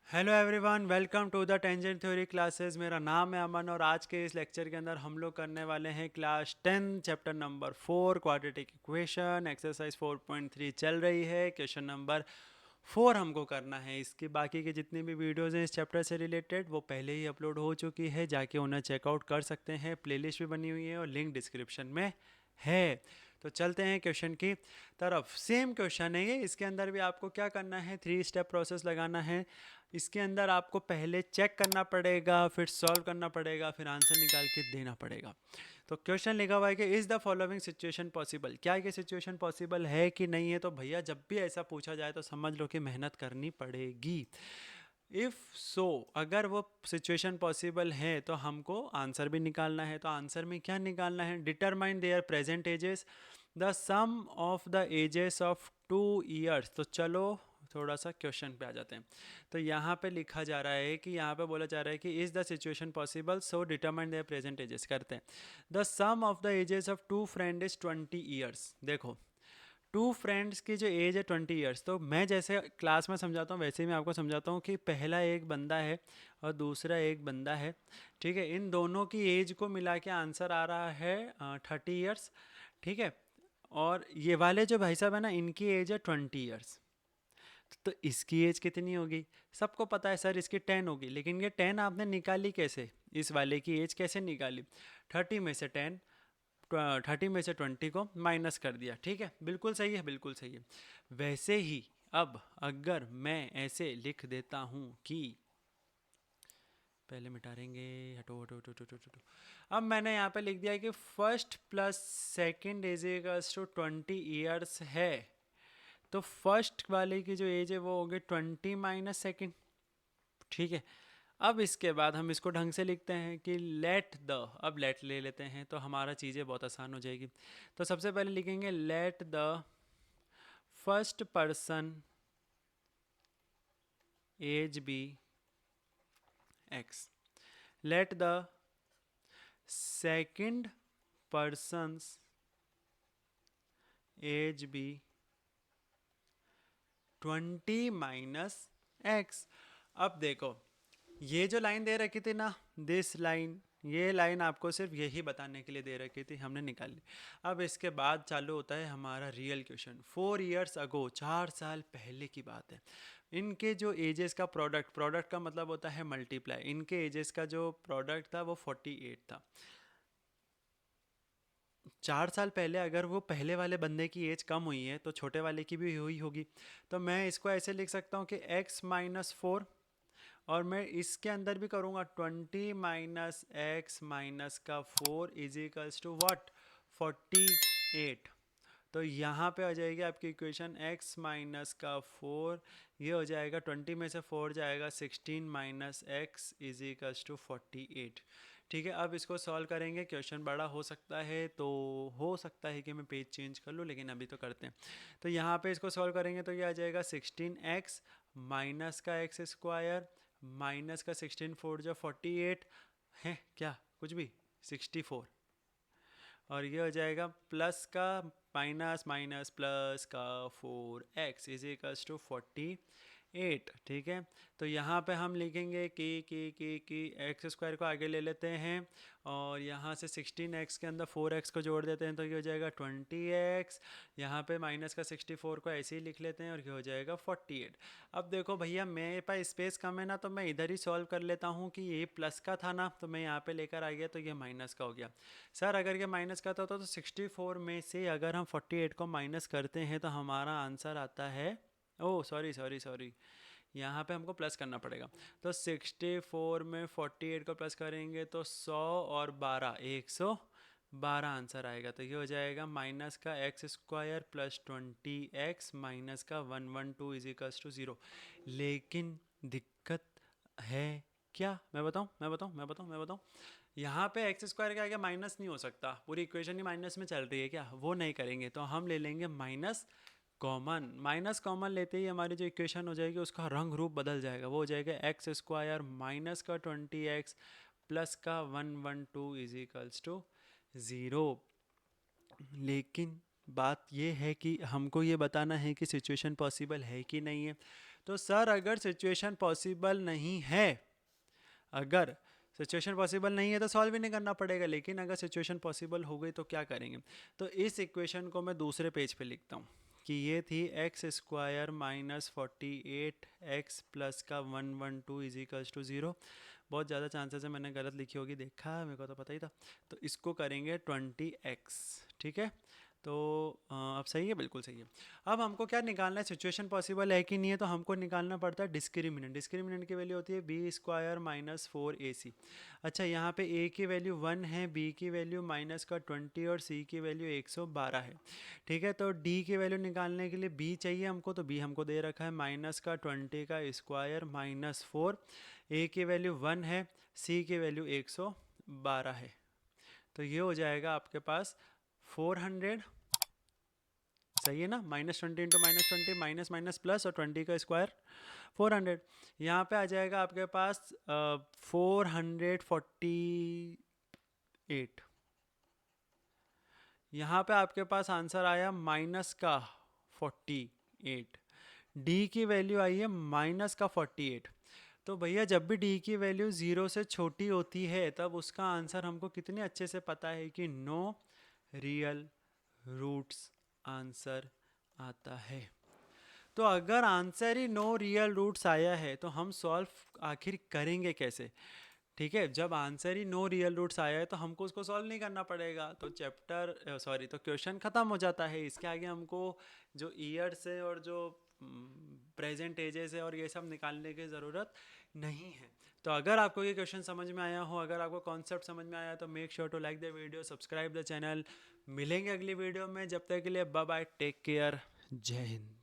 Hello everyone, welcome to the tangent theory classes. मेरा नाम है अमन और आज के इस लेक्चर के अंदर हम लोग करने वाले हैं class 10 chapter number 4 quadratic equation. Exercise 4.3 चल रही है। क्वेश्चन नंबर 4 हमको करना है। इसकी बाकी के जितनी भी वीडियोस हैं इस चैप्टर से रिलेटेड वो पहले ही अपलोड हो चुकी है, जाके उन्हें चेकआउट कर सकते हैं। प्लेलिस्ट भी बनी हुई है और लिंक डिस्क्रिप्शन में है। तो चलते हैं क्वेश्चन की तरफ। सेम क्वेश्चन है ये। इसके अंदर भी आपको क्या करना है, 3 स्टेप प्रोसेस लगाना है। इसके अंदर आपको पहले चेक करना पड़ेगा, फिर सॉल्व करना पड़ेगा, फिर आंसर निकाल के देना पड़ेगा। तो क्वेश्चन लिखा हुआ है कि is the following situation possible. क्या ये सिचुएशन पॉसिबल है कि नहीं है? तो भैया जब भी ऐसा पूछा जाए तो समझ लो कि मेहनत करनी पड़ेगी। इफ़ सो अगर वो सिचुएशन पॉसिबल है तो हमको आंसर भी निकालना है। तो आंसर में क्या निकालना है? Determine their present ages, the sum of the ages of 2 years. तो चलो थोड़ा सा क्वेश्चन पे आ जाते हैं। तो यहाँ पे लिखा जा रहा है कि यहाँ पे बोला जा रहा है कि is the situation possible, so determine their present ages करते हैं। The sum of the ages of 2 friend is 20 years. देखो 2 फ्रेंड्स की जो एज है 20 ईयर्स, तो मैं जैसे क्लास में समझाता हूँ वैसे ही मैं आपको समझाता हूँ कि पहला एक बंदा है और दूसरा एक बंदा है। ठीक है, इन दोनों की एज को मिला के आंसर आ रहा है 30 ईयर्स। ठीक है, और ये वाले जो भाई साहब है ना, इनकी एज है 20 ईयर्स। तो इसकी एज कितनी होगी? सबको पता है सर इसकी 10 होगी, लेकिन ये 10 आपने निकाली कैसे? इस वाले की एज कैसे निकाली? 30 में से 20 को माइनस कर दिया। ठीक है, बिल्कुल सही है, बिल्कुल सही है। वैसे ही अब अगर मैं ऐसे लिख देता हूँ कि पहले मिटाएंगे, हटो हटो हटो हटो हटो हटो। अब मैंने यहाँ पे लिख दिया है कि first plus second is equals to 20 years है। तो फर्स्ट वाले की जो एज है वो होगी 20 - सेकंड। ठीक है, अब इसके बाद हम इसको ढंग से लिखते हैं कि लेट द, अब लेट ले लेते हैं तो हमारा चीज़ें बहुत आसान हो जाएगी। तो सबसे पहले लिखेंगे let the first person age be X, let the second persons age be 20 - X. अब देखो ये जो लाइन दे रखी थी ना, दिस लाइन, ये लाइन आपको सिर्फ यही बताने के लिए दे रखी थी, हमने निकाल ली। अब इसके बाद चालू होता है हमारा रियल क्वेश्चन। 4 ईयर्स अगो, 4 साल पहले की बात है। इनके जो एजेस का प्रोडक्ट, प्रोडक्ट का मतलब होता है मल्टीप्लाई, इनके एजेस का जो प्रोडक्ट था वो 48 था। 4 साल पहले अगर वो पहले वाले बंदे की एज कम हुई है तो छोटे वाले की भी हुई होगी। तो मैं इसको ऐसे लिख सकता हूँ कि x - 4, और मैं इसके अंदर भी करूँगा 20 - x - 4 is equals to what, 48। तो यहाँ पे आ जाएगी आपकी इक्वेशन x - 4, ये हो जाएगा 20 में से 4 जाएगा 16 - x इज टू 48। ठीक है, अब इसको सॉल्व करेंगे। क्वेश्चन बड़ा हो सकता है तो हो सकता है कि मैं पेज चेंज कर लूँ, लेकिन अभी तो करते हैं। तो यहाँ पे इसको सॉल्व करेंगे तो ये आ जाएगा 16x माइनस का एक्स स्क्वायर माइनस का 16 4 जो 48 है, क्या कुछ भी 64, और ये हो जाएगा प्लस का माइनस माइनस प्लस का 4x इज इक्वल्स टू 48। ठीक है, तो यहाँ पे हम लिखेंगे कि एक्स स्क्वायर को आगे ले लेते हैं और यहाँ से 16x के अंदर 4x को जोड़ देते हैं तो ये हो जाएगा 20x। यहाँ पे माइनस का 64 को ऐसे ही लिख लेते हैं और ये हो जाएगा 48। अब देखो भैया मेरे पास स्पेस कम है ना, तो मैं इधर ही सॉल्व कर लेता हूँ कि ये प्लस का था ना, तो मैं यहाँ पे लेकर आ गया तो ये माइनस का हो गया। सर अगर ये माइनस का था तो 64 में से अगर हम 48 को माइनस करते हैं तो हमारा आंसर आता है, ओह सॉरी सॉरी सॉरी, यहाँ पे हमको प्लस करना पड़ेगा। तो 64 में 48 को प्लस करेंगे तो 100 और 12 112 आंसर आएगा। तो ये हो जाएगा माइनस का x square plus 20x minus का 112 इज इक्वल्स टू 0। लेकिन दिक्कत है क्या? मैं बताऊँ मैं बताऊँ मैं बताऊँ मैं बताऊँ यहाँ पे एक्स स्क्वायर के आगे माइनस नहीं हो सकता, पूरी इक्वेशन ही माइनस में चल रही है क्या? वो नहीं करेंगे, तो हम ले लेंगे माइनस कॉमन। माइनस कॉमन लेते ही हमारी जो इक्वेशन हो जाएगी उसका रंग रूप बदल जाएगा। वो हो जाएगा एक्स स्क्वायर माइनस का 20x प्लस का 112 इज इक्वल्स टू 0। लेकिन बात ये है कि हमको ये बताना है कि सिचुएशन पॉसिबल है कि नहीं है। तो सर अगर सिचुएशन पॉसिबल नहीं है, अगर सिचुएशन पॉसिबल नहीं है तो सॉल्व ही नहीं करना पड़ेगा, लेकिन अगर सिचुएशन पॉसिबल हो गई तो क्या करेंगे। तो इस इक्वेशन को मैं दूसरे पेज पे लिखता हूँ कि ये थी x square minus 48 x plus का 112 इज इक्वल्स टू 0। बहुत ज़्यादा चांसेस है मैंने गलत लिखी होगी, देखा मेरे को तो पता ही था। तो इसको करेंगे 20x, ठीक है। तो अब सही है, बिल्कुल सही है। अब हमको क्या निकालना है, सिचुएशन पॉसिबल है कि नहीं है, तो हमको निकालना पड़ता है डिस्क्रिमिनेंट। डिस्क्रिमिनेंट की वैल्यू होती है बी स्क्वायर माइनस 4ac। अच्छा, यहाँ पे a की वैल्यू 1 है, b की वैल्यू माइनस का 20 और c की वैल्यू 112 है, ठीक है। तो d की वैल्यू निकालने के लिए b चाहिए हमको, तो b हमको दे रखा है माइनस का 20 का स्क्वायर माइनस 4, a की वैल्यू 1 है, c की वैल्यू 112 है। तो ये हो जाएगा आपके पास 400, सही है ना। -20 इंटू -20, माइनस माइनस प्लस और 20 का स्क्वायर 400। यहाँ पे आ जाएगा आपके पास 448। यहाँ पे आपके पास आंसर आया माइनस का 48, डी की वैल्यू आई है माइनस का 48। तो भैया जब भी डी की वैल्यू 0 से छोटी होती है तब उसका आंसर हमको कितने अच्छे से पता है कि नो रियल रूट्स आंसर आता है। तो अगर आंसर ही नो रियल रूट्स आया है तो हम सॉल्व आखिर करेंगे कैसे, ठीक है। जब आंसर ही नो रियल रूट्स आया है तो हमको उसको सॉल्व नहीं करना पड़ेगा, तो तो क्वेश्चन ख़त्म हो जाता है। इसके आगे हमको जो ईयर्स है और जो प्रेजेंट एजेस है और ये सब निकालने की ज़रूरत नहीं है। तो अगर आपको ये क्वेश्चन समझ में आया हो, अगर आपको कॉन्सेप्ट समझ में आया, तो make sure to like the video, subscribe the channel. मिलेंगे अगली वीडियो में, जब तक के लिए बाय बाय, टेक केयर, जय हिंद।